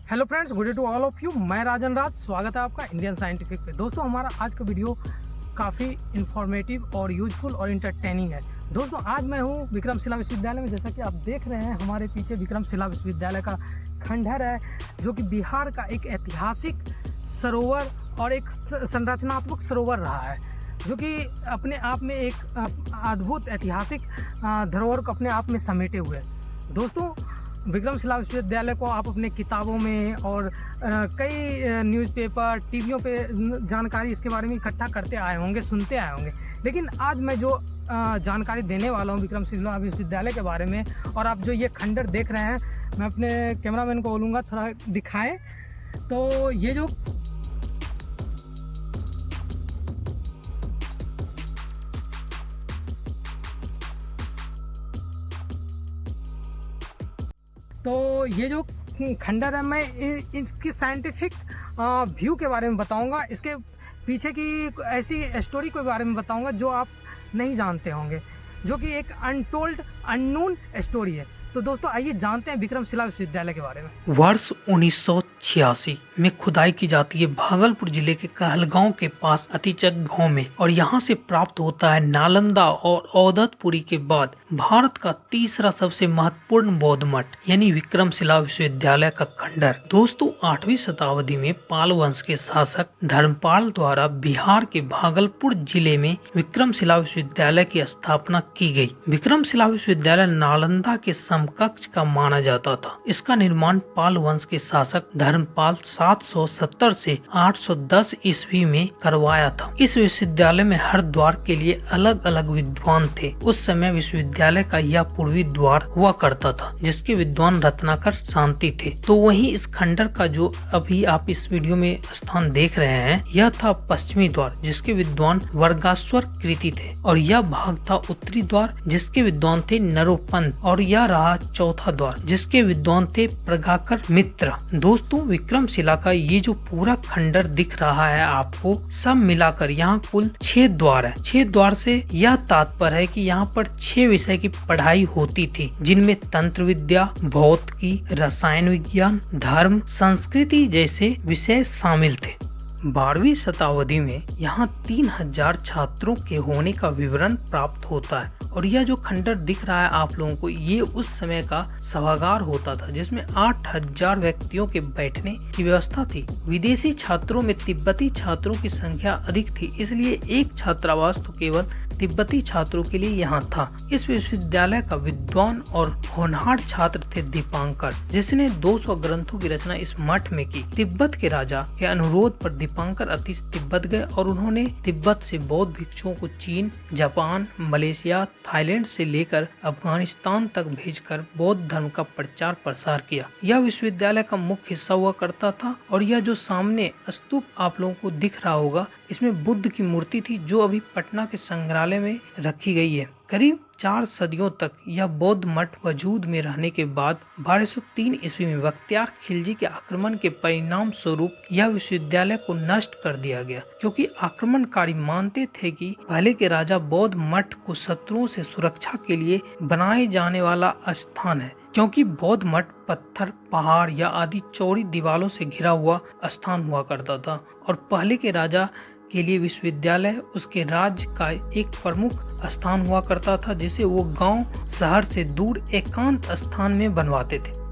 Hello friends, good day to all of you. मैं राजन राज, स्वागत है आपका इंडियन साइंटिफिक पे। दोस्तों, हमारा आज का वीडियो काफ़ी इंफॉर्मेटिव और यूजफुल और इंटरटेनिंग है। दोस्तों, आज मैं हूँ विक्रमशिला विश्वविद्यालय में। जैसा कि आप देख रहे हैं, हमारे पीछे विक्रमशिला विश्वविद्यालय का खंडहर है, जो कि बिहार का एक ऐतिहासिक सरोवर और एक संरचनात्मक सरोवर रहा है, जो कि अपने आप में एक अद्भुत ऐतिहासिक धरोहर को अपने आप में समेटे हुए है। दोस्तों, विक्रमशिला विश्वविद्यालय को आप अपने किताबों में और कई न्यूज़पेपर, टीवियों पे जानकारी इसके बारे में इकट्ठा करते आए होंगे, सुनते आए होंगे। लेकिन आज मैं जो जानकारी देने वाला हूँ विक्रमशिला विश्वविद्यालय के बारे में, और आप जो ये खंडर देख रहे हैं, मैं अपने कैमरामैन को बोलूँगा थोड़ा दिखाएं। तो ये जो खंडर है, मैं इसकी साइंटिफिक व्यू के बारे में बताऊंगा। इसके पीछे की ऐसी स्टोरी के बारे में बताऊंगा जो आप नहीं जानते होंगे, जो कि एक अनटोल्ड अननोन स्टोरी है। तो दोस्तों, आइए जानते हैं विक्रमशिला विश्वविद्यालय के बारे में। वर्ष 1986 में खुदाई की जाती है भागलपुर जिले के कहलगांव के पास अतिचक गांव में, और यहां से प्राप्त होता है नालंदा और औदतपुरी के बाद भारत का तीसरा सबसे महत्वपूर्ण बौद्ध मठ, यानी विक्रमशिला विश्वविद्यालय का खंडर। दोस्तों, 8वीं शताब्दी में पाल वंश के शासक धर्मपाल द्वारा बिहार के भागलपुर जिले में विक्रमशिला विश्वविद्यालय की स्थापना की गई। विक्रमशिला विश्वविद्यालय नालंदा के समकक्ष का माना जाता था। इसका निर्माण पाल वंश के शासक धर्मपाल 770 से 810 ईस्वी में करवाया था। इस विश्वविद्यालय में हर द्वार के लिए अलग अलग विद्वान थे। उस समय विश्वविद्यालय का यह पूर्वी द्वार हुआ करता था, जिसके विद्वान रत्नाकर शांति थे। तो वहीं इस खंडर का जो अभी आप इस वीडियो में स्थान देख रहे हैं, यह था पश्चिमी द्वार, जिसके विद्वान वर्गाश्वर कृति थे, और यह भाग था उत्तरी द्वार, जिसके विद्वान थे नरोपंत, और यह रहा चौथा द्वार, जिसके विद्वान थे प्रगाकर मित्र। दोस्तों, विक्रमशिला का ये जो पूरा खंडर दिख रहा है आपको, सब मिलाकर यहाँ कुल 6 द्वार है। 6 द्वार से यह तात्पर्य है कि यहाँ पर 6 विषय की पढ़ाई होती थी, जिनमें तंत्र विद्या, भौतिकी, रसायन विज्ञान, धर्म, संस्कृति जैसे विषय शामिल थे। 12वीं शताब्दी में यहाँ 3000 छात्रों के होने का विवरण प्राप्त होता है, और यह जो खंडर दिख रहा है आप लोगों को, ये उस समय का सभागार होता था, जिसमें 8000 व्यक्तियों के बैठने की व्यवस्था थी। विदेशी छात्रों में तिब्बती छात्रों की संख्या अधिक थी, इसलिए एक छात्रावास तो केवल तिब्बती छात्रों के लिए यहाँ था। इस विश्वविद्यालय का विद्वान और होनहार छात्र थे दीपांकर, जिसने 200 ग्रंथों की रचना इस मठ में की। तिब्बत के राजा के अनुरोध पर दीपांकर अतिश तिब्बत गए, और उन्होंने तिब्बत से बौद्ध भिक्षुओं को चीन, जापान, मलेशिया, थाईलैंड से लेकर अफगानिस्तान तक भेजकर बौद्ध धर्म का प्रचार प्रसार किया। यह विश्वविद्यालय का मुख्य हिस्सा हुआ करता था, और यह जो सामने स्तूप आप लोगों को दिख रहा होगा, इसमें बुद्ध की मूर्ति थी, जो अभी पटना के संग्रहालय में रखी गई है। करीब 4 सदियों तक यह बौद्ध मठ वजूद में रहने के बाद 1203 ईस्वी में बख्तियार खिलजी के आक्रमण के परिणाम स्वरूप यह विश्वविद्यालय को नष्ट कर दिया गया, क्योंकि आक्रमणकारी मानते थे कि पहले के राजा बौद्ध मठ को शत्रुओं से सुरक्षा के लिए बनाए जाने वाला स्थान है, क्योंकि बौद्ध मठ पत्थर, पहाड़ या आदि चौड़ी दीवारों से घिरा हुआ स्थान हुआ करता था, और पहले के राजा के लिए विश्वविद्यालय उसके राज्य का एक प्रमुख स्थान हुआ करता था, जिसे वो गांव शहर से दूर एकांत स्थान में बनवाते थे।